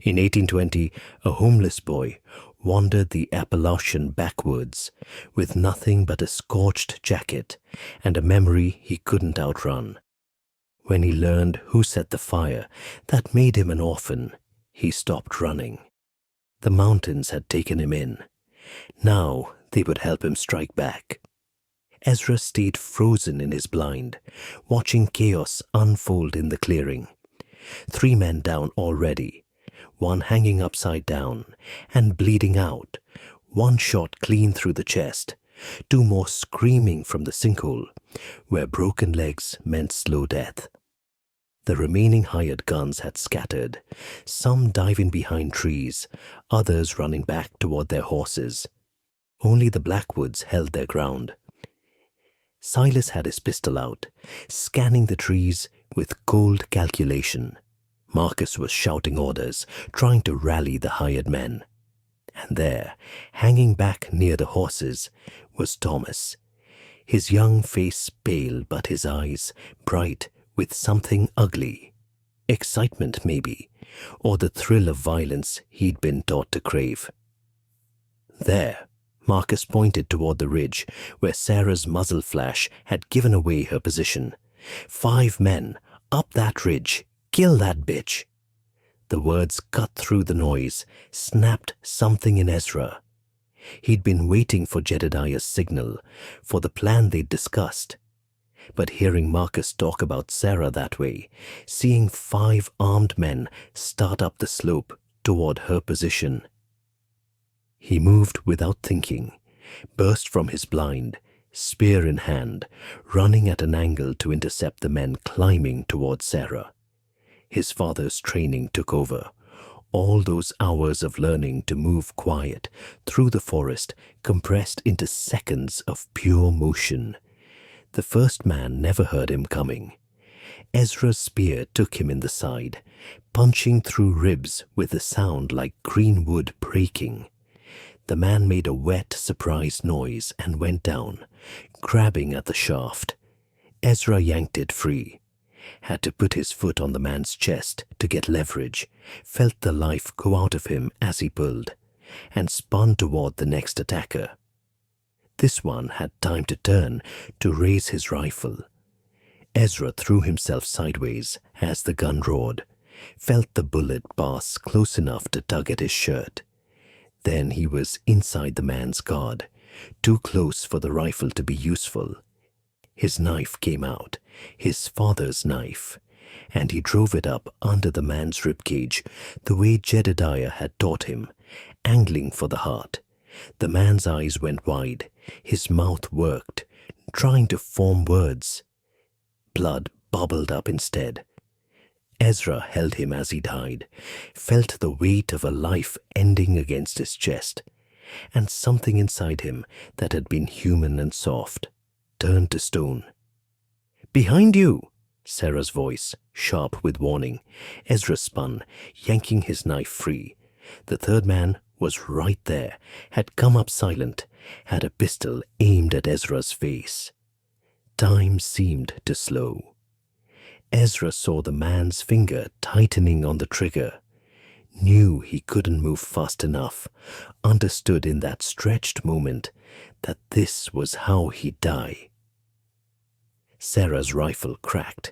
In 1820, a homeless boy wandered the Appalachian backwoods with nothing but a scorched jacket and a memory he couldn't outrun. When he learned who set the fire that made him an orphan, he stopped running. The mountains had taken him in. Now they would help him strike back. Ezra stayed frozen in his blind, watching chaos unfold in the clearing. 3 men down already, one hanging upside down and bleeding out, 1 shot clean through the chest, 2 more screaming from the sinkhole, where broken legs meant slow death. The remaining hired guns had scattered, some diving behind trees, others running back toward their horses. Only the Blackwoods held their ground. Silas had his pistol out, scanning the trees with cold calculation. Marcus was shouting orders, trying to rally the hired men. And there, hanging back near the horses, was Thomas, his young face pale but his eyes bright with something ugly. Excitement, maybe, or the thrill of violence he'd been taught to crave. There, Marcus pointed toward the ridge where Sarah's muzzle flash had given away her position. 5 men, up that ridge, kill that bitch. The words cut through the noise, snapped something in Ezra. He'd been waiting for Jedediah's signal, for the plan they'd discussed. But hearing Marcus talk about Sarah that way, seeing 5 armed men start up the slope toward her position, he moved without thinking, burst from his blind, spear in hand, running at an angle to intercept the men climbing toward Sarah. His father's training took over. All those hours of learning to move quiet through the forest compressed into seconds of pure motion. The first man never heard him coming. Ezra's spear took him in the side, punching through ribs with a sound like green wood breaking. The man made a wet, surprised noise and went down, grabbing at the shaft. Ezra yanked it free, had to put his foot on the man's chest to get leverage, felt the life go out of him as he pulled, and spun toward the next attacker. This one had time to turn to raise his rifle. Ezra threw himself sideways as the gun roared, felt the bullet pass close enough to tug at his shirt. Then he was inside the man's guard, too close for the rifle to be useful. His knife came out, his father's knife, and he drove it up under the man's ribcage the way Jedediah had taught him, angling for the heart. The man's eyes went wide, his mouth worked, trying to form words. Blood bubbled up instead. Ezra held him as he died, felt the weight of a life ending against his chest, and something inside him that had been human and soft turned to stone. "Behind you!" Sarah's voice, sharp with warning. Ezra spun, yanking his knife free. The third man was right there, had come up silent, had a pistol aimed at Ezra's face. Time seemed to slow. Ezra saw the man's finger tightening on the trigger, knew he couldn't move fast enough, understood in that stretched moment that this was how he'd die. Sarah's rifle cracked.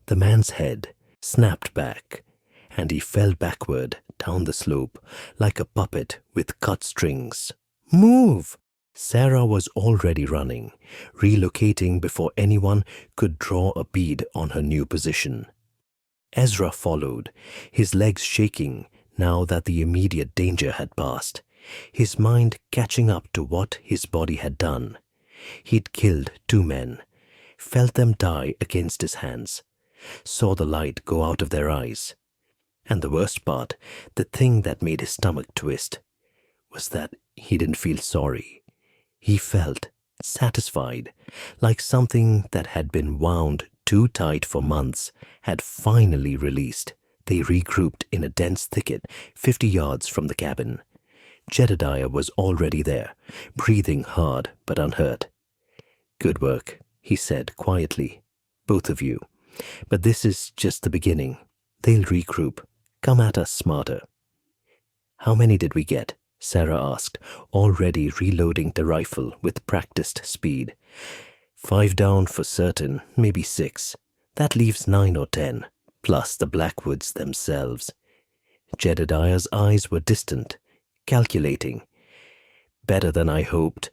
The man's head snapped back, and he fell backward down the slope like a puppet with cut strings. "Move!" Sarah was already running, relocating before anyone could draw a bead on her new position. Ezra followed, his legs shaking now that the immediate danger had passed, his mind catching up to what his body had done. He'd killed 2 men, felt them die against his hands, saw the light go out of their eyes. And the worst part, the thing that made his stomach twist, was that he didn't feel sorry. He felt satisfied, like something that had been wound too tight for months had finally released. They regrouped in a dense thicket 50 yards from the cabin. Jedediah was already there, breathing hard but unhurt. "Good work," he said quietly, "both of you. But this is just the beginning. They'll regroup, come at us smarter." How many did we get? Sarah asked, already reloading the rifle with practiced speed. 5 down for certain, maybe 6. That leaves 9 or 10, plus the Blackwoods themselves. Jedediah's eyes were distant, calculating. Better than I hoped,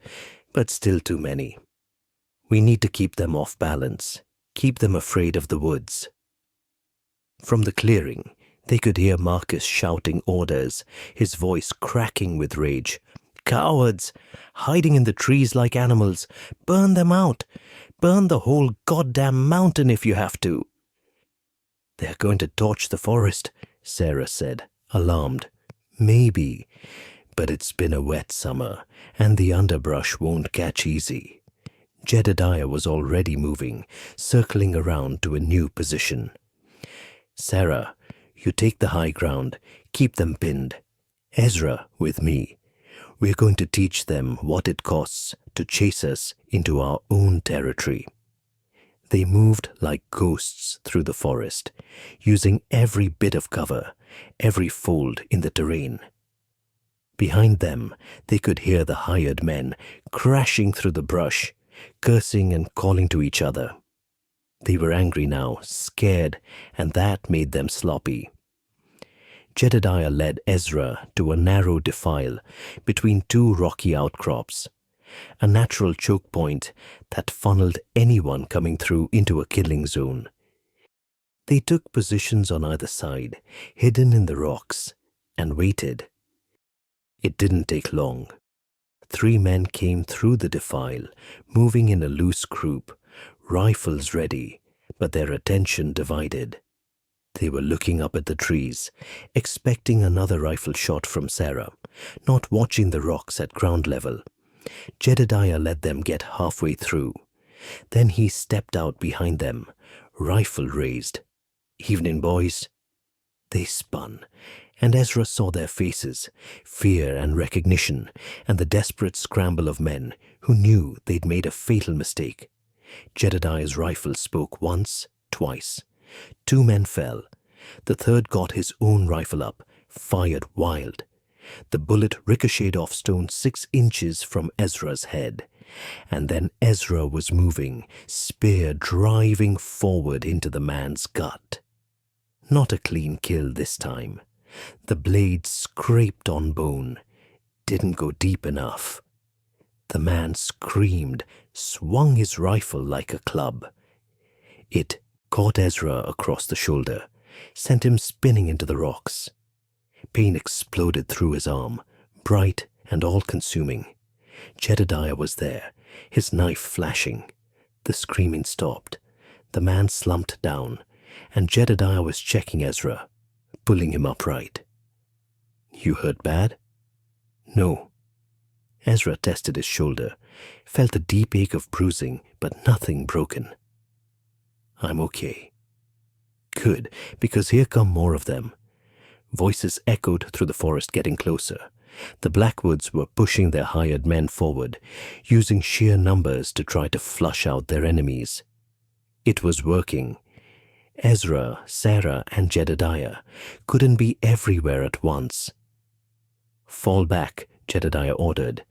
but still too many. We need to keep them off balance, keep them afraid of the woods. From the clearing, they could hear Marcus shouting orders, his voice cracking with rage. Cowards! Hiding in the trees like animals! Burn them out! Burn the whole goddamn mountain if you have to! They're going to torch the forest, Sarah said, alarmed. Maybe, but it's been a wet summer, and the underbrush won't catch easy. Jedediah was already moving, circling around to a new position. Sarah, you take the high ground, keep them pinned. Ezra, with me. We're going to teach them what it costs to chase us into our own territory. They moved like ghosts through the forest, using every bit of cover, every fold in the terrain. Behind them, they could hear the hired men crashing through the brush, cursing and calling to each other. They were angry now, scared, and that made them sloppy. Jedediah led Ezra to a narrow defile between 2 rocky outcrops, a natural choke point that funneled anyone coming through into a killing zone. They took positions on either side, hidden in the rocks, and waited. It didn't take long. 3 men came through the defile, moving in a loose group, rifles ready, but their attention divided. They were looking up at the trees, expecting another rifle shot from Sarah, not watching the rocks at ground level. Jedediah let them get halfway through. Then he stepped out behind them, rifle raised. Evening, boys. They spun, and Ezra saw their faces, fear and recognition, and the desperate scramble of men who knew they'd made a fatal mistake. Jedediah's rifle spoke once, twice. 2 men fell. The third got his own rifle up, fired wild. The bullet ricocheted off stone 6 inches from Ezra's head. And then Ezra was moving, spear driving forward into the man's gut. Not a clean kill this time. The blade scraped on bone, didn't go deep enough. The man screamed, swung his rifle like a club. It caught Ezra across the shoulder, sent him spinning into the rocks. Pain exploded through his arm, bright and all-consuming. Jedediah was there, his knife flashing. The screaming stopped. The man slumped down, and Jedediah was checking Ezra, pulling him upright. You hurt bad? No. Ezra tested his shoulder, felt a deep ache of bruising, but nothing broken. I'm okay. Good, because here come more of them. Voices echoed through the forest, getting closer. The Blackwoods were pushing their hired men forward, using sheer numbers to try to flush out their enemies. It was working. Ezra, Sarah, and Jedediah couldn't be everywhere at once. Fall back, Jedediah ordered.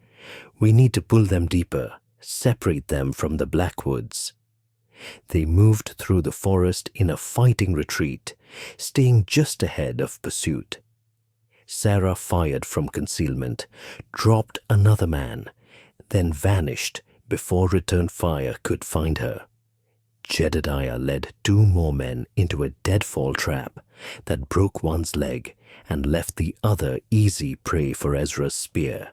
We need to pull them deeper, separate them from the Blackwoods. They moved through the forest in a fighting retreat, staying just ahead of pursuit. Sarah fired from concealment, dropped another man, then vanished before return fire could find her. Jedediah led 2 more men into a deadfall trap that broke one's leg and left the other easy prey for Ezra's spear.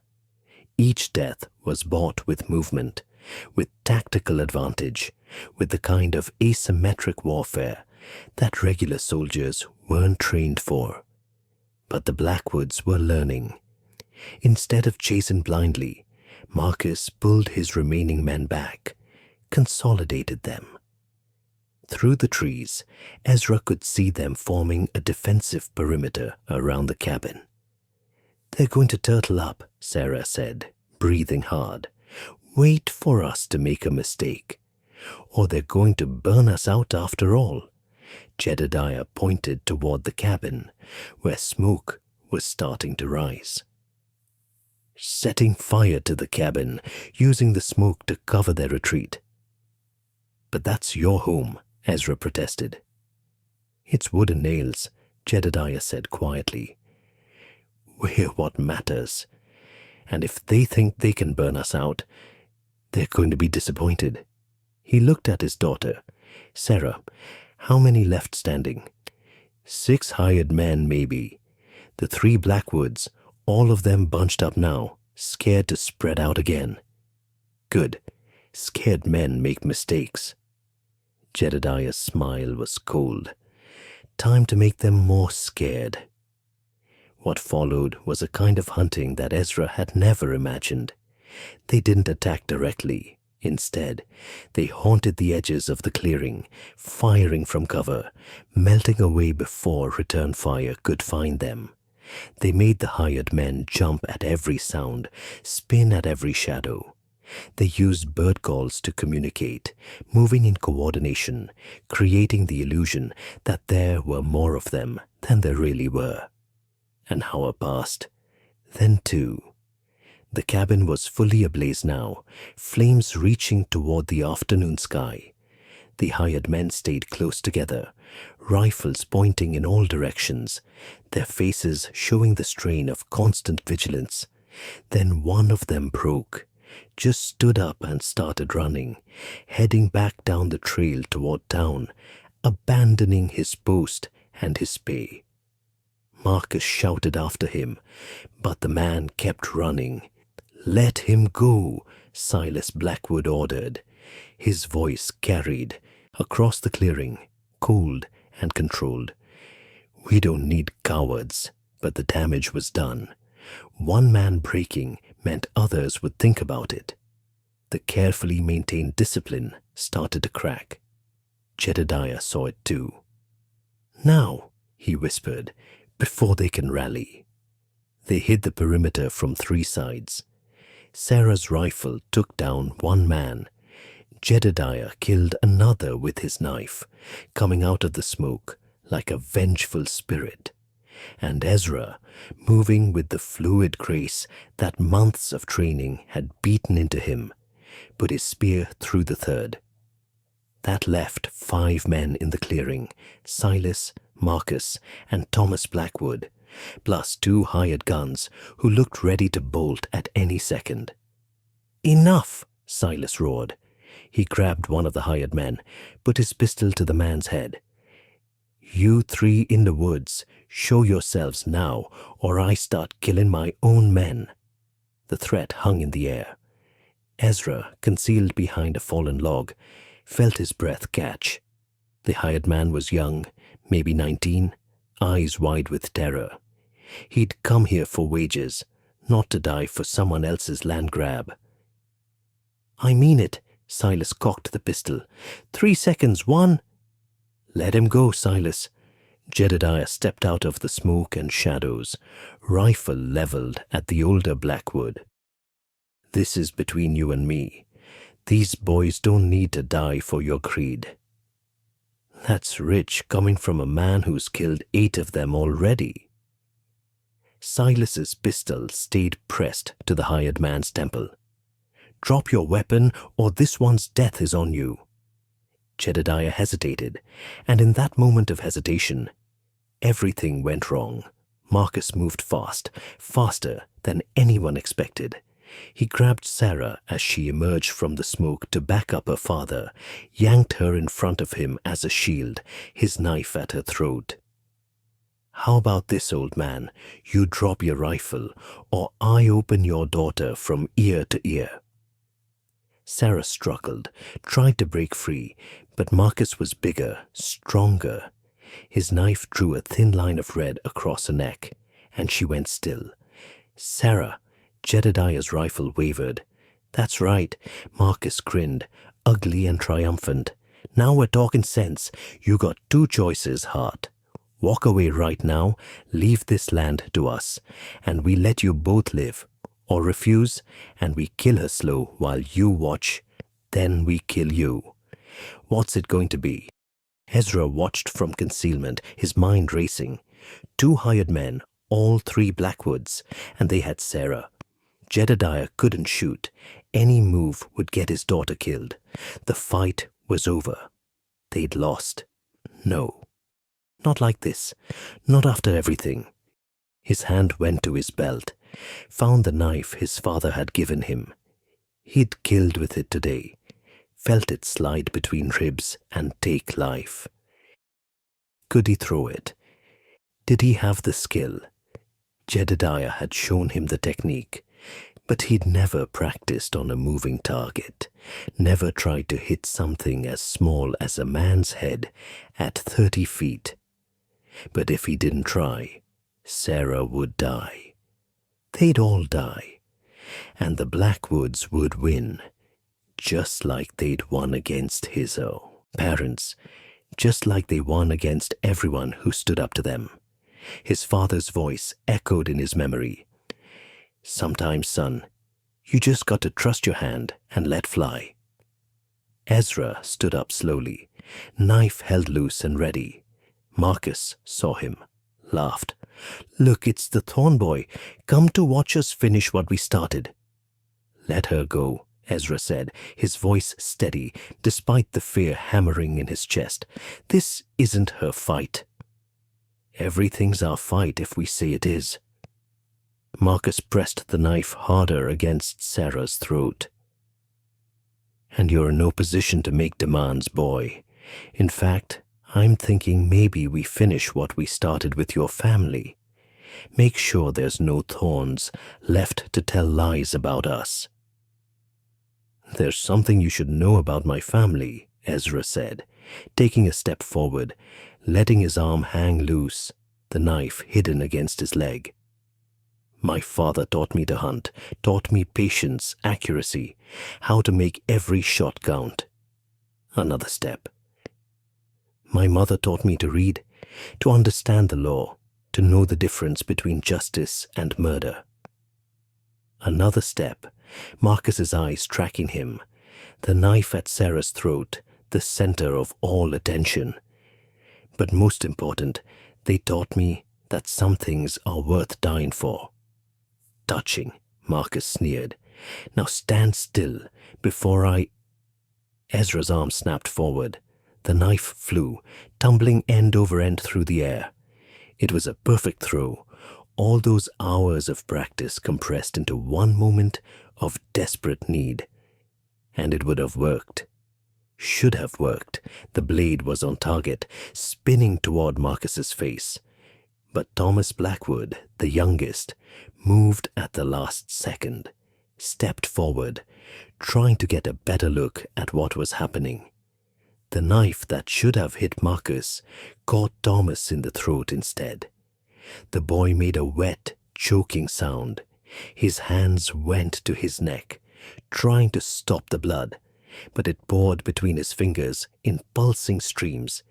Each death was bought with movement, with tactical advantage, with the kind of asymmetric warfare that regular soldiers weren't trained for. But the Blackwoods were learning. Instead of chasing blindly, Marcus pulled his remaining men back, consolidated them. Through the trees, Ezra could see them forming a defensive perimeter around the cabin. They're going to turtle up, Sarah said, breathing hard. Wait for us to make a mistake, or they're going to burn us out after all. Jedediah pointed toward the cabin, where smoke was starting to rise. Setting fire to the cabin, using the smoke to cover their retreat. But that's your home, Ezra protested. It's wood and nails, Jedediah said quietly. We're what matters, and if they think they can burn us out, they're going to be disappointed. He looked at his daughter. Sarah, how many left standing? 6 hired men, maybe. The 3 Blackwoods, all of them bunched up now, scared to spread out again. Good. Scared men make mistakes. Jedediah's smile was cold. Time to make them more scared. What followed was a kind of hunting that Ezra had never imagined. They didn't attack directly. Instead, they haunted the edges of the clearing, firing from cover, melting away before return fire could find them. They made the hired men jump at every sound, spin at every shadow. They used bird calls to communicate, moving in coordination, creating the illusion that there were more of them than there really were. An hour passed, then 2. The cabin was fully ablaze now, flames reaching toward the afternoon sky. The hired men stayed close together, rifles pointing in all directions, their faces showing the strain of constant vigilance. Then one of them broke, just stood up and started running, heading back down the trail toward town, abandoning his post and his pay. Marcus shouted after him, but the man kept running. "Let him go," Silas Blackwood ordered. His voice carried across the clearing, cold and controlled. We don't need cowards, but the damage was done. One man breaking meant others would think about it. The carefully maintained discipline started to crack. Jedediah saw it too. "Now," he whispered, "before they can rally." They hid the perimeter from 3 sides. Sarah's rifle took down one man. Jedediah killed another with his knife, coming out of the smoke like a vengeful spirit. And Ezra, moving with the fluid grace that months of training had beaten into him, put his spear through the 3rd. That left 5 men in the clearing, Silas, Marcus, and Thomas Blackwood, plus 2 hired guns who looked ready to bolt at any second. "Enough!" Silas roared. He grabbed one of the hired men, put his pistol to the man's head. "You 3 in the woods, show yourselves now, or I start killing my own men." The threat hung in the air. Ezra, concealed behind a fallen log, felt his breath catch. The hired man was young, maybe 19, eyes wide with terror. He'd come here for wages, not to die for someone else's land grab. "I mean it," Silas cocked the pistol. 3 seconds, 1. "Let him go, Silas." Jedediah stepped out of the smoke and shadows, rifle leveled at the older Blackwood. "This is between you and me. These boys don't need to die for your creed." "That's rich coming from a man who's killed 8 of them already." Silas's pistol stayed pressed to the hired man's temple. "Drop your weapon, or this one's death is on you." Jedediah hesitated, and in that moment of hesitation, everything went wrong. Marcus moved fast, faster than anyone expected. He grabbed Sarah as she emerged from the smoke to back up her father, yanked her in front of him as a shield, his knife at her throat. "How about this, old man? You drop your rifle, or I open your daughter from ear to ear." Sarah struggled, tried to break free, but Marcus was bigger, stronger. His knife drew a thin line of red across her neck, and she went still. "Sarah," Jedediah's rifle wavered. "That's right," Marcus grinned, ugly and triumphant. "Now we're talking sense. You got 2 choices, Hart. Walk away right now, leave this land to us, and we let you both live. Or refuse, and we kill her slow while you watch. Then we kill you. What's it going to be?" Ezra watched from concealment, his mind racing. 2 hired men, all 3 Blackwoods, and they had Sarah. Jedediah couldn't shoot. Any move would get his daughter killed. The fight was over. They'd lost. No, not like this. Not after everything. His hand went to his belt, found the knife his father had given him. He'd killed with it today, felt it slide between ribs and take life. Could he throw it? Did he have the skill? Jedediah had shown him the technique, but he'd never practiced on a moving target, never tried to hit something as small as a man's head at 30 feet. But if he didn't try, Sarah would die. They'd all die, and the Blackwoods would win, just like they'd won against his parents, just like they won against everyone who stood up to them. His father's voice echoed in his memory. Sometimes, son, you just got to trust your hand and let fly. Ezra stood up slowly, knife held loose and ready. Marcus saw him, laughed. Look, it's the Thorn Boy, come to watch us finish what we started. Let her go, Ezra said, his voice steady, despite the fear hammering in his chest. This isn't her fight. Everything's our fight if we say it is. Marcus pressed the knife harder against Sarah's throat. And you're in no position to make demands, boy. In fact, I'm thinking maybe we finish what we started with your family. Make sure there's no thorns left to tell lies about us. There's something you should know about my family, Ezra said, taking a step forward, letting his arm hang loose, the knife hidden against his leg. My father taught me to hunt, taught me patience, accuracy, how to make every shot count. Another step. My mother taught me to read, to understand the law, to know the difference between justice and murder. Another step, Marcus's eyes tracking him, the knife at Sarah's throat, the center of all attention. But most important, they taught me that some things are worth dying for. Touching, Marcus sneered. Now stand still before I... Ezra's arm snapped forward. The knife flew, tumbling end over end through the air. It was a perfect throw, all those hours of practice compressed into one moment of desperate need. And it would have worked. Should have worked. The blade was on target, spinning toward Marcus's face. But Thomas Blackwood, the youngest, moved at the last second, stepped forward, trying to get a better look at what was happening. The knife that should have hit Marcus caught Thomas in the throat instead. The boy made a wet, choking sound. His hands went to his neck, trying to stop the blood, but it poured between his fingers in pulsing streams.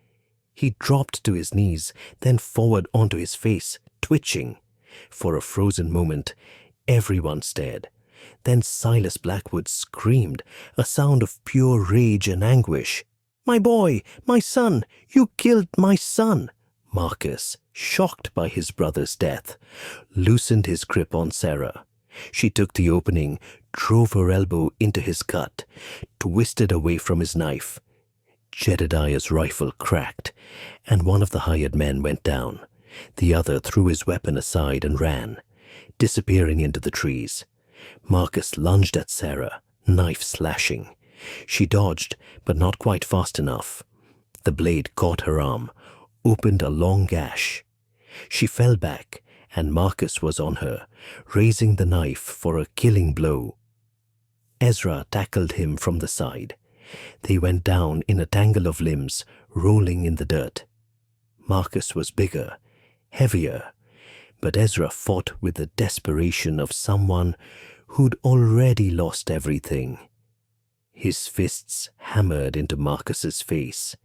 He dropped to his knees, then forward onto his face, twitching. For a frozen moment, everyone stared. Then Silas Blackwood screamed, a sound of pure rage and anguish. My boy, my son, you killed my son. Marcus, shocked by his brother's death, loosened his grip on Sarah. She took the opening, drove her elbow into his gut, twisted away from his knife. Jedediah's rifle cracked, and one of the hired men went down. The other threw his weapon aside and ran, disappearing into the trees. Marcus lunged at Sarah, knife slashing. She dodged, but not quite fast enough. The blade caught her arm, opened a long gash. She fell back, and Marcus was on her, raising the knife for a killing blow. Ezra tackled him from the side. They went down in a tangle of limbs, rolling in the dirt. Marcus was bigger, heavier, but Ezra fought with the desperation of someone who'd already lost everything. His fists hammered into Marcus's face.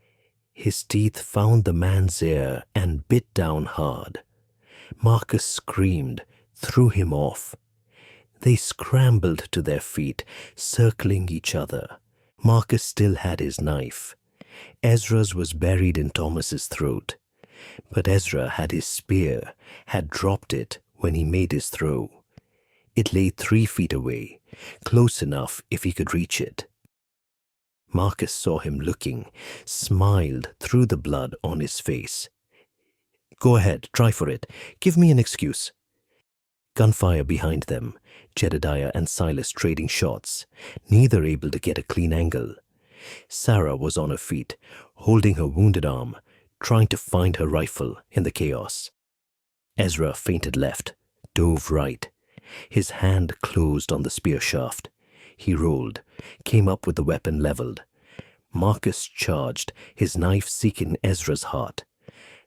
His teeth found the man's ear and bit down hard. Marcus screamed, threw him off. They scrambled to their feet, circling each other. Marcus still had his knife. Ezra's was buried in Thomas's throat. But Ezra had his spear, had dropped it when he made his throw. It lay 3 feet away, close enough if he could reach it. Marcus saw him looking, smiled through the blood on his face. "Go ahead, try for it. Give me an excuse." Gunfire behind them, Jedediah and Silas trading shots, neither able to get a clean angle. Sarah was on her feet, holding her wounded arm, trying to find her rifle in the chaos. Ezra feinted left, dove right. His hand closed on the spear shaft. He rolled, came up with the weapon leveled. Marcus charged, his knife seeking Ezra's heart.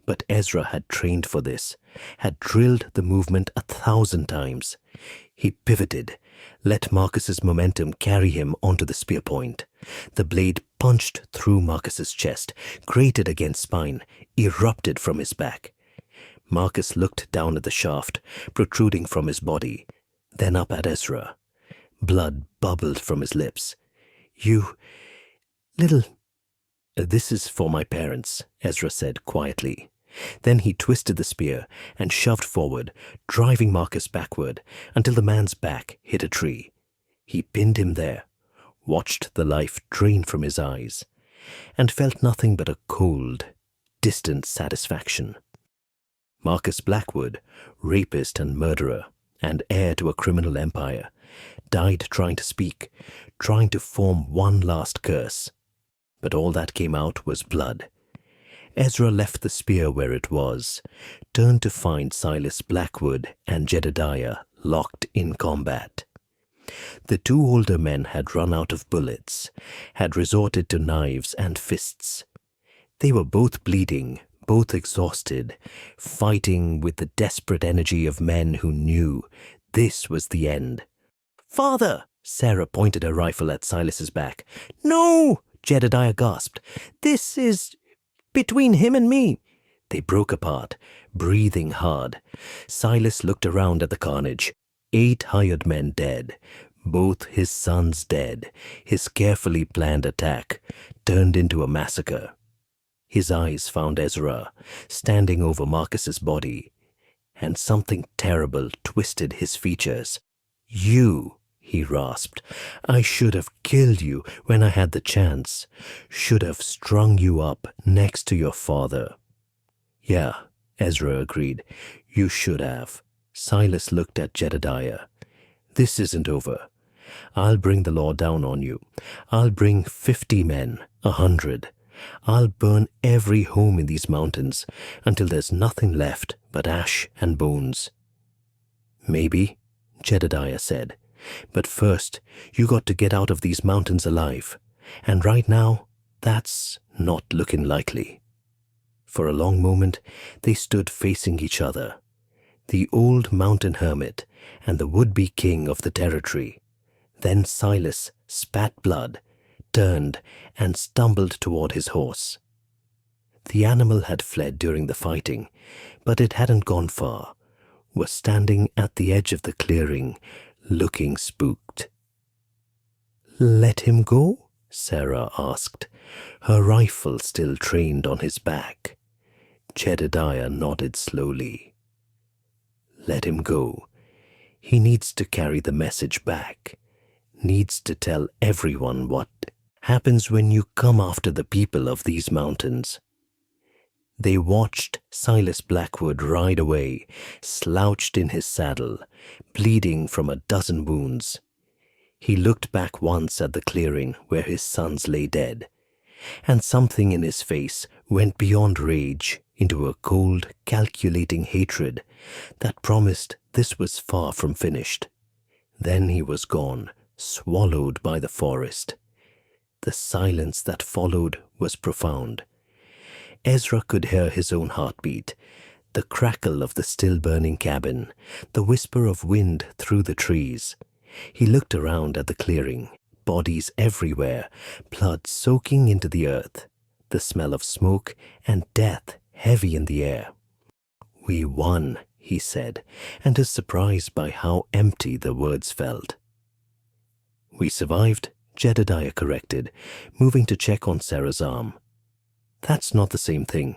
But Ezra had trained for this, had drilled the movement 1,000 times. He pivoted, let Marcus's momentum carry him onto the spear point. The blade punched through Marcus's chest, grated against spine, erupted from his back. Marcus looked down at the shaft, protruding from his body, then up at Ezra. Blood bubbled from his lips. "You little—" "This is for my parents," Ezra said quietly. Then he twisted the spear and shoved forward, driving Marcus backward until the man's back hit a tree. He pinned him there, watched the life drain from his eyes, and felt nothing but a cold, distant satisfaction. Marcus Blackwood, rapist and murderer, and heir to a criminal empire, died trying to speak, trying to form one last curse. But all that came out was blood. Ezra left the spear where it was, turned to find Silas Blackwood and Jedediah locked in combat. The 2 older men had run out of bullets, had resorted to knives and fists. They were both bleeding, both exhausted, fighting with the desperate energy of men who knew this was the end. "Father!" Sarah pointed her rifle at Silas's back. "No!" Jedediah gasped. "This is between him and me." They broke apart, breathing hard. Silas looked around at the carnage. 8 hired men dead, both his sons dead. His carefully planned attack turned into a massacre. His eyes found Ezra, standing over Marcus's body, and something terrible twisted his features. "You," he rasped. "I should have killed you when I had the chance. Should have strung you up next to your father." "Yeah," Ezra agreed. "You should have." Silas looked at Jedediah. "This isn't over. I'll bring the law down on you. I'll bring 50 men, 100. I'll burn every home in these mountains until there's nothing left but ash and bones." "Maybe," Jedediah said. "But first, you got to get out of these mountains alive. And right now, that's not looking likely." For a long moment, they stood facing each other. The old mountain hermit and the would-be king of the territory. Then Silas spat blood, turned, and stumbled toward his horse. The animal had fled during the fighting, but it hadn't gone far, was standing at the edge of the clearing, looking spooked. "Let him go?" Sarah asked, her rifle still trained on his back. Jedediah nodded slowly. "Let him go. He needs to carry the message back, needs to tell everyone what happens when you come after the people of these mountains." They watched Silas Blackwood ride away, slouched in his saddle, bleeding from a dozen wounds. He looked back once at the clearing where his sons lay dead, and something in his face went beyond rage into a cold, calculating hatred that promised this was far from finished. Then he was gone, swallowed by the forest. The silence that followed was profound. Ezra could hear his own heartbeat, the crackle of the still-burning cabin, the whisper of wind through the trees. He looked around at the clearing, bodies everywhere, blood soaking into the earth, the smell of smoke and death heavy in the air. "We won," he said, and was surprised by how empty the words felt. "We survived," Jedediah corrected, moving to check on Sarah's arm. "That's not the same thing."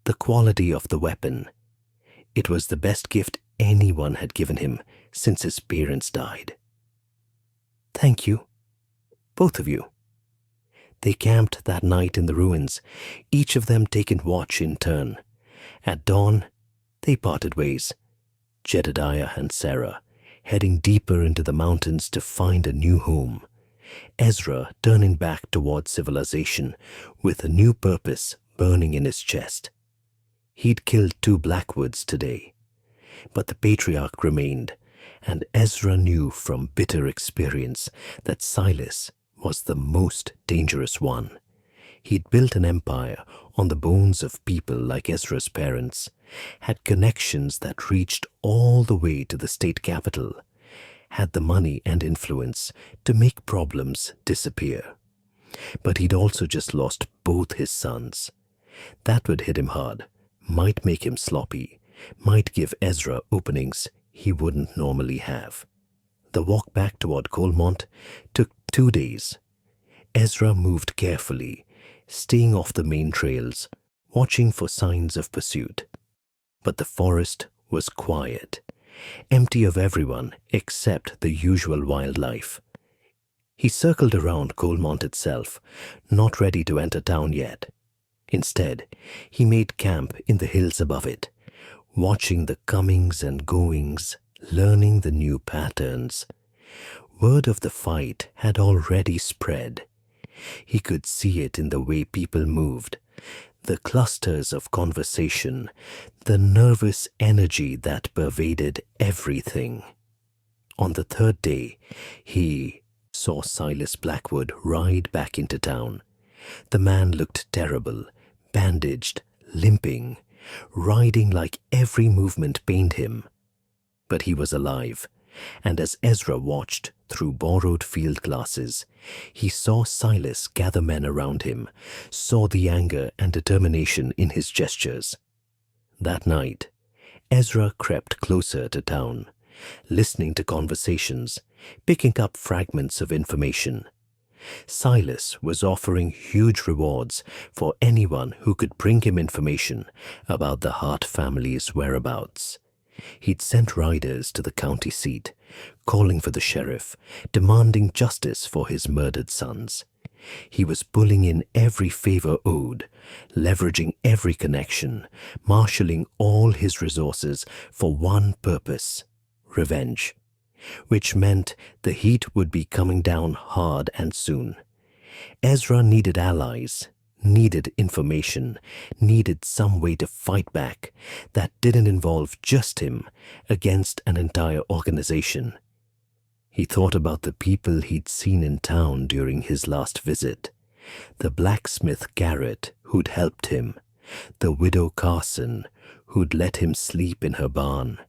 the quality of the weapon. It was the best gift anyone had given him since his parents died. Thank you, both of you. They camped that night in the ruins, each of them taking watch in turn. At dawn, they parted ways, Jedediah and Sarah heading deeper into the mountains to find a new home. Ezra turning back toward civilization with a new purpose burning in his chest. He'd killed 2 Blackwoods today, but the patriarch remained, and Ezra knew from bitter experience that Silas was the most dangerous one. He'd built an empire on the bones of people like Ezra's parents, had connections that reached all the way to the state capital, had the money and influence to make problems disappear. But he'd also just lost both his sons. That would hit him hard, might make him sloppy, might give Ezra openings he wouldn't normally have. The walk back toward Colmont took 2 days. Ezra moved carefully, staying off the main trails, watching for signs of pursuit. But the forest was quiet, empty of everyone except the usual wildlife. He circled around Colmont itself, not ready to enter town yet. Instead, he made camp in the hills above it, watching the comings and goings, learning the new patterns. Word of the fight had already spread. He could see it in the way people moved, the clusters of conversation, the nervous energy that pervaded everything. On the 3rd day, he saw Silas Blackwood ride back into town. The man looked terrible, bandaged, limping, riding like every movement pained him. But he was alive, and as Ezra watched through borrowed field glasses, he saw Silas gather men around him, saw the anger and determination in his gestures. That night, Ezra crept closer to town, listening to conversations, picking up fragments of information. Silas was offering huge rewards for anyone who could bring him information about the Hart family's whereabouts. He'd sent riders to the county seat, calling for the sheriff, demanding justice for his murdered sons. He was pulling in every favor owed, leveraging every connection, marshalling all his resources for one purpose: revenge. Which meant the heat would be coming down hard and soon. Ezra needed allies, needed information, needed some way to fight back that didn't involve just him against an entire organization. He thought about the people he'd seen in town during his last visit. The blacksmith Garrett who'd helped him, the widow Carson who'd let him sleep in her barn,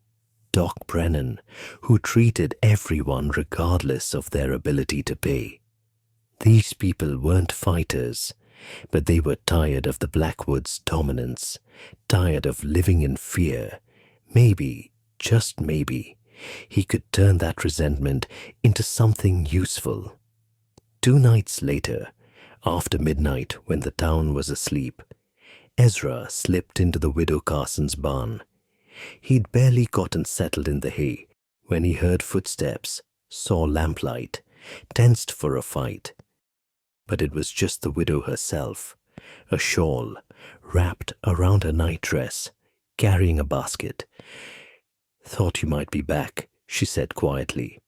Doc Brennan, who treated everyone regardless of their ability to pay. These people weren't fighters, but they were tired of the Blackwoods' dominance, tired of living in fear. Maybe, just maybe, he could turn that resentment into something useful. 2 nights later, after midnight when the town was asleep, Ezra slipped into the widow Carson's barn. He'd barely gotten settled in the hay when he heard footsteps, saw lamplight, tensed for a fight. But it was just the widow herself, a shawl wrapped around her nightdress, carrying a basket. "Thought you might be back," she said quietly.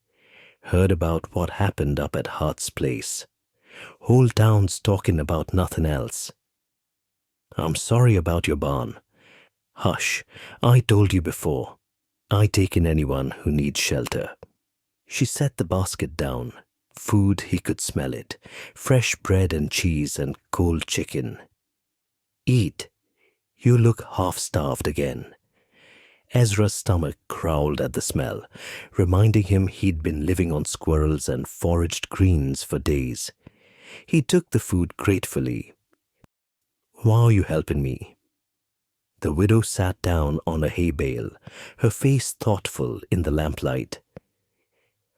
"Heard about what happened up at Hart's place. Whole town's talking about nothing else. I'm sorry about your barn. Hush, I told you before. I take in anyone who needs shelter." She set the basket down. Food, he could smell it. Fresh bread and cheese and cold chicken. "Eat. You look half-starved again." Ezra's stomach growled at the smell, reminding him he'd been living on squirrels and foraged greens for days. He took the food gratefully. "Why are you helping me?" The widow sat down on a hay bale, her face thoughtful in the lamplight.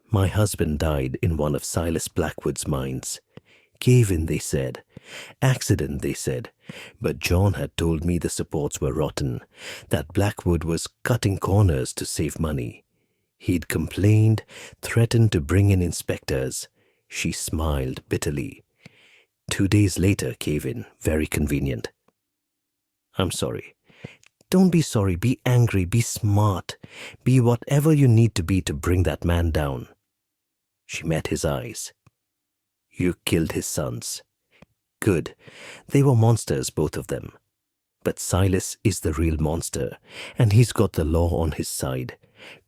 "My husband died in one of Silas Blackwood's mines. Cave-in, they said. Accident, they said. But John had told me the supports were rotten, that Blackwood was cutting corners to save money. He'd complained, threatened to bring in inspectors. She smiled bitterly. 2 days later, Cave-in, very convenient. I'm sorry. Don't be sorry, be angry, be smart. Be whatever you need to be to bring that man down. She met his eyes. You killed his sons. Good. They were monsters, both of them. But Silas is the real monster, and he's got the law on his side.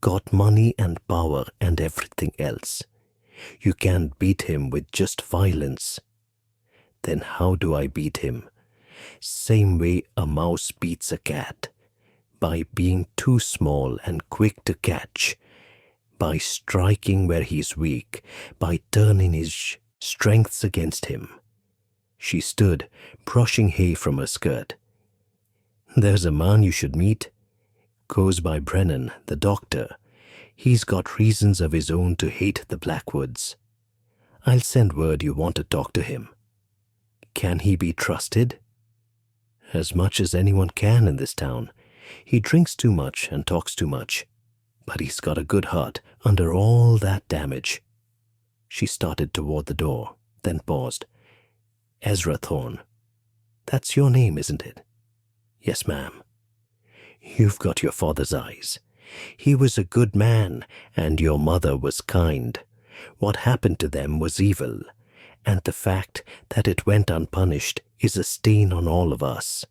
Got money and power and everything else. You can't beat him with just violence. Then how do I beat him? Same way a mouse beats a cat. By being too small and quick to catch. By striking where he's weak. By turning his strengths against him. She stood, brushing hay from her skirt. There's a man you should meet. Goes by Brennan, the doctor. He's got reasons of his own to hate the Blackwoods. I'll send word you want to talk to him. Can he be trusted? As much as anyone can in this town. He drinks too much and talks too much. But he's got a good heart under all that damage. She started toward the door, then paused. Ezra Thorne. That's your name, isn't it? Yes, ma'am. You've got your father's eyes. He was a good man, and your mother was kind. What happened to them was evil, and the fact that it went unpunished is a stain on all of us.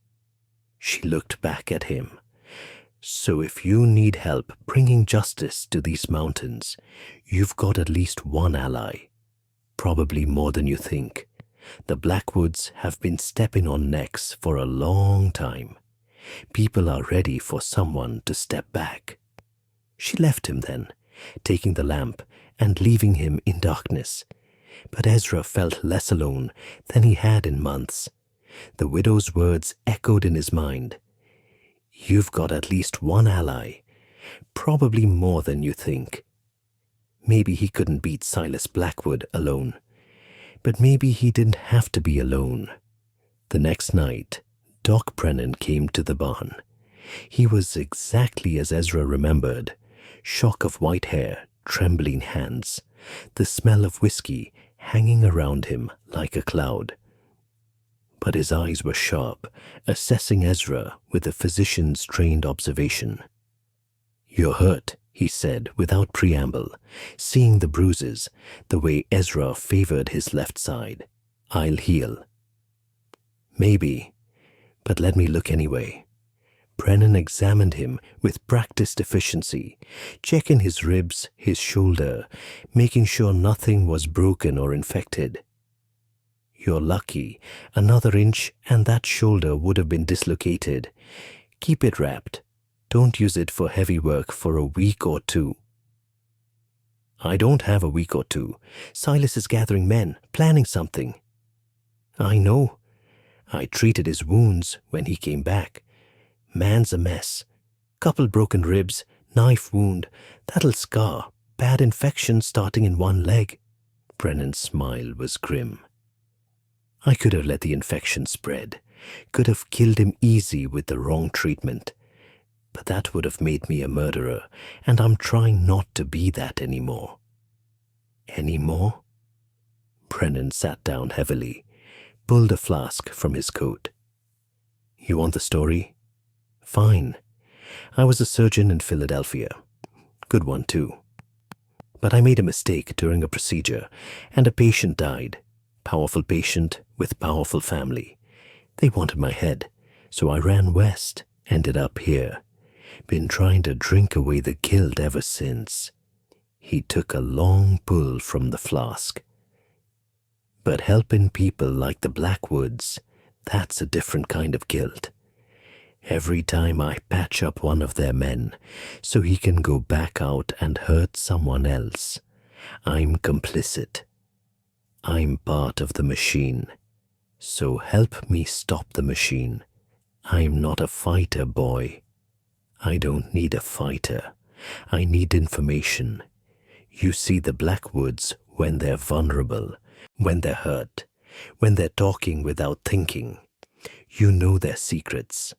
She looked back at him. So if you need help bringing justice to these mountains, you've got at least one ally. Probably more than you think. The Blackwoods have been stepping on necks for a long time. People are ready for someone to step back. She left him then, taking the lamp and leaving him in darkness. But Ezra felt less alone than he had in months. The widow's words echoed in his mind. You've got at least one ally, probably more than you think. Maybe he couldn't beat Silas Blackwood alone. But maybe he didn't have to be alone. The next night, Doc Brennan came to the barn. He was exactly as Ezra remembered. Shock of white hair, trembling hands, the smell of whiskey hanging around him like a cloud. But his eyes were sharp, assessing Ezra with a physician's trained observation. You're hurt, he said without preamble, seeing the bruises, the way Ezra favored his left side. I'll heal. Maybe, but let me look anyway. Brennan examined him with practiced efficiency, checking his ribs, his shoulder, making sure nothing was broken or infected. You're lucky. Another inch and that shoulder would have been dislocated. Keep it wrapped. Don't use it for heavy work for a week or two. I don't have a week or two. Silas is gathering men, planning something. I know. I treated his wounds when he came back. Man's a mess. Couple broken ribs, knife wound. That'll scar. Bad infection starting in one leg. Brennan's smile was grim. I could have let the infection spread. Could have killed him easy with the wrong treatment. But that would have made me a murderer, and I'm trying not to be that anymore. Anymore? Brennan sat down heavily, pulled a flask from his coat. You want the story? Fine. I was a surgeon in Philadelphia. Good one, too. But I made a mistake during a procedure, and a patient died. Powerful patient with powerful family. They wanted my head, so I ran west, ended up here. Been trying to drink away the guilt ever since. He took a long pull from the flask. But helping people like the Blackwoods, that's a different kind of guilt. Every time I patch up one of their men so he can go back out and hurt someone else, I'm complicit. I'm part of the machine. So help me stop the machine. I'm not a fighter, boy. I don't need a fighter. I need information. You see the Blackwoods when they're vulnerable, when they're hurt. when they're talking without thinking. You know their secrets.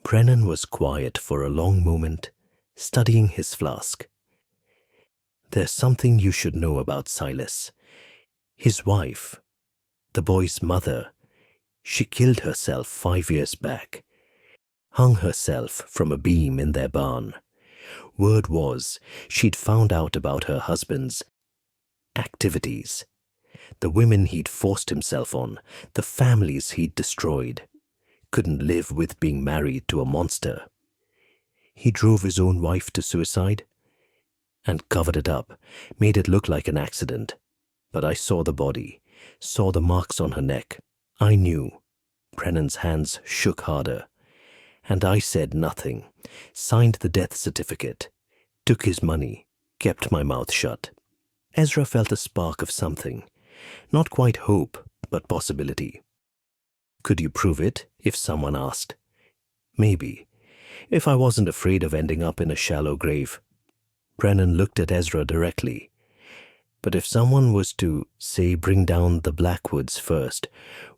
Brennan was quiet for a long moment, studying his flask. There's something you should know about Silas. His wife, the boy's mother, she killed herself 5 years back, hung herself from a beam in their barn. Word was she'd found out about her husband's activities, the women he'd forced himself on, the families he'd destroyed. Couldn't live with being married to a monster. He drove his own wife to suicide and covered it up, made it look like an accident. But I saw the body, saw the marks on her neck. I knew. Brennan's hands shook harder. And I said nothing, signed the death certificate, took his money, kept my mouth shut. Ezra felt a spark of something. Not quite hope, but possibility. Could you prove it, if someone asked? Maybe, if I wasn't afraid of ending up in a shallow grave. Brennan looked at Ezra directly. But if someone was to, say, bring down the Blackwoods first,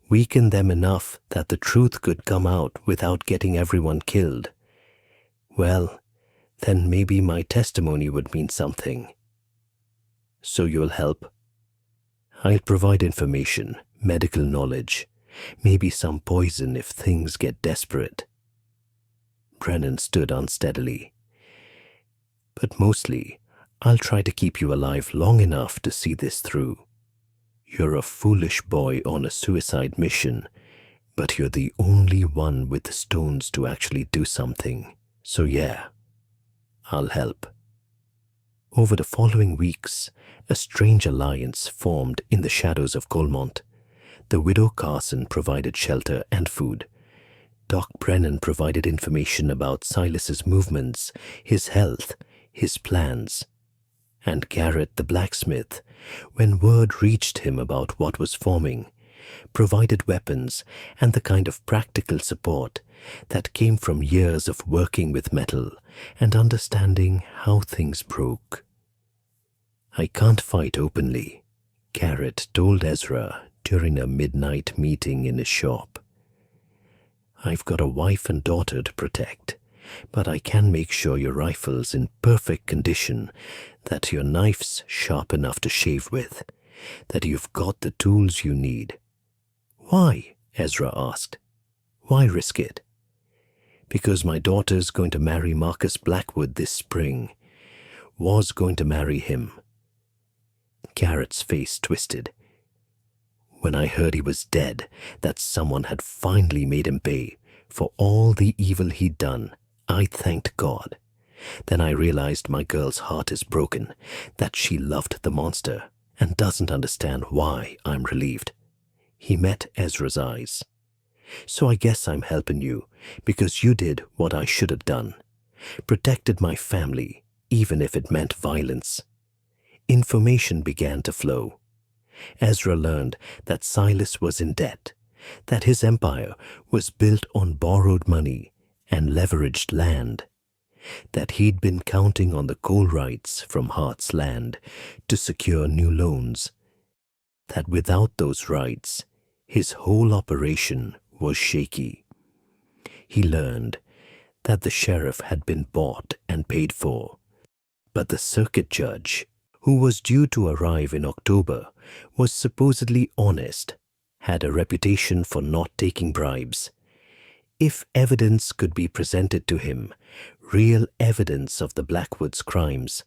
weaken them enough that the truth could come out without getting everyone killed, well, then maybe my testimony would mean something. So you'll help? I'll provide information, medical knowledge, maybe some poison if things get desperate. Brennan stood unsteadily. But mostly, I'll try to keep you alive long enough to see this through. You're a foolish boy on a suicide mission, but you're the only one with the stones to actually do something. So yeah, I'll help. Over the following weeks, a strange alliance formed in the shadows of Colmont. The widow Carson provided shelter and food. Doc Brennan provided information about Silas's movements, his health, his plans. And Garrett the blacksmith, when word reached him about what was forming, provided weapons and the kind of practical support that came from years of working with metal and understanding how things broke. I can't fight openly, Garrett told Ezra during a midnight meeting in his shop. I've got a wife and daughter to protect, but I can make sure your rifle's in perfect condition, that your knife's sharp enough to shave with, that you've got the tools you need. Why? Ezra asked. Why risk it? Because my daughter's going to marry Marcus Blackwood this spring. Was going to marry him. Garrett's face twisted. When I heard he was dead, that someone had finally made him pay for all the evil he'd done, I thanked God. Then I realized my girl's heart is broken, that she loved the monster and doesn't understand why I'm relieved. He met Ezra's eyes. So I guess I'm helping you because you did what I should have done. Protected my family, even if it meant violence. Information began to flow. Ezra learned that Silas was in debt, that his empire was built on borrowed money and leveraged land, that he'd been counting on the coal rights from Hart's land to secure new loans, that without those rights, his whole operation was shaky. He learned that the sheriff had been bought and paid for, but the circuit judge, who was due to arrive in October, was supposedly honest, had a reputation for not taking bribes. If evidence could be presented to him, real evidence of the Blackwoods crimes,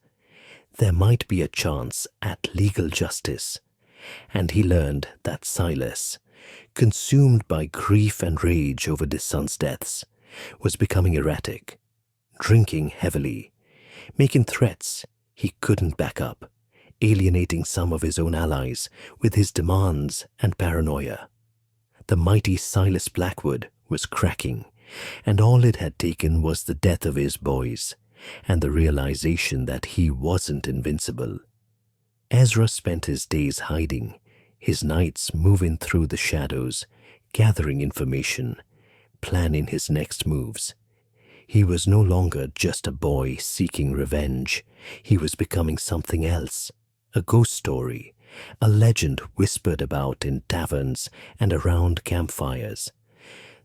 there might be a chance at legal justice. And he learned that Silas, consumed by grief and rage over his son's deaths, was becoming erratic, drinking heavily, making threats he couldn't back up, alienating some of his own allies with his demands and paranoia. The mighty Silas Blackwood was cracking, and all it had taken was the death of his boys and the realization that he wasn't invincible. Ezra spent his days hiding, his nights moving through the shadows, gathering information, planning his next moves. He was no longer just a boy seeking revenge. He was becoming something else, a ghost story a legend whispered about in taverns and around campfires.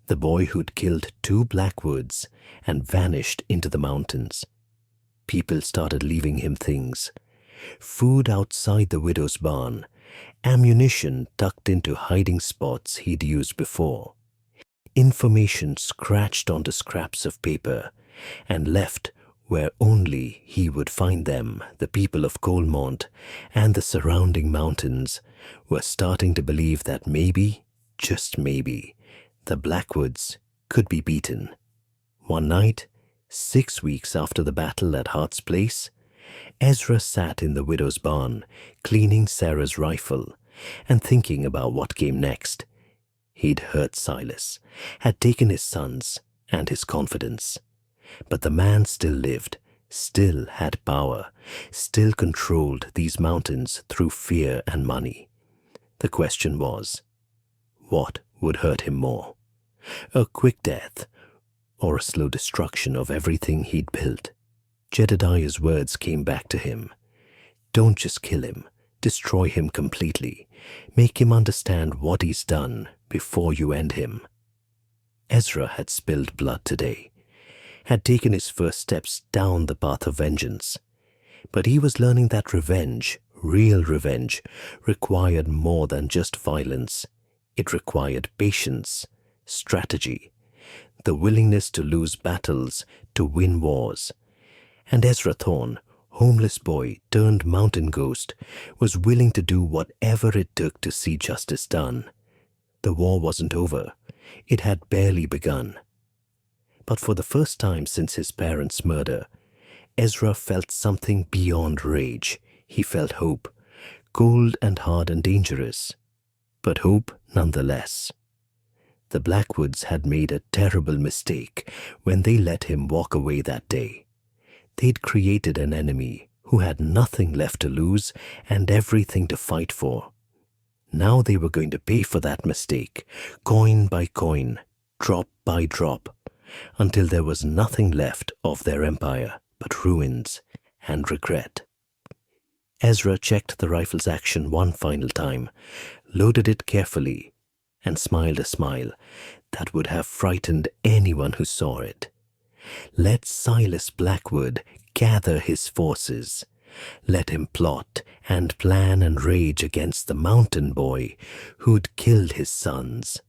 The boy who'd killed 2 Blackwoods and vanished into the mountains. People started leaving him things: food outside the widow's barn, ammunition tucked into hiding spots he'd used before, information scratched onto scraps of paper and left where only he would find them. The people of Coalmont and the surrounding mountains were starting to believe that maybe, just maybe, the Blackwoods could be beaten. One night, 6 weeks after the battle at Hart's Place, Ezra sat in the widow's barn, cleaning Sarah's rifle and thinking about what came next. He'd hurt Silas, had taken his sons and his confidence. But the man still lived, still had power, still controlled these mountains through fear and money. The question was, what would hurt him more? A quick death or a slow destruction of everything he'd built? Jedediah's words came back to him. Don't just kill him, destroy him completely. Make him understand what he's done before you end him. Ezra had spilled blood today, had taken his first steps down the path of vengeance. But he was learning that revenge, real revenge, required more than just violence. It required patience, strategy, the willingness to lose battles, to win wars. And Ezra Thorne, homeless boy turned mountain ghost, was willing to do whatever it took to see justice done. The war wasn't over. It had barely begun. But for the first time since his parents' murder, Ezra felt something beyond rage. He felt hope, cold and hard and dangerous, but hope nonetheless. The Blackwoods had made a terrible mistake when they let him walk away that day. They'd created an enemy who had nothing left to lose and everything to fight for. Now they were going to pay for that mistake, coin by coin, drop by drop, until there was nothing left of their empire but ruins and regret. Ezra checked the rifle's action one final time, loaded it carefully, and smiled a smile that would have frightened anyone who saw it. Let Silas Blackwood gather his forces. Let him plot and plan and rage against the mountain boy who'd killed his sons.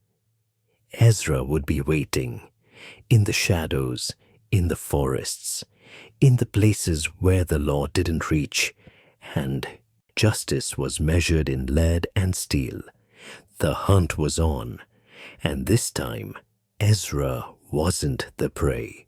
Ezra would be waiting, in the shadows, in the forests, in the places where the law didn't reach, and justice was measured in lead and steel. The hunt was on, and this time Ezra wasn't the prey.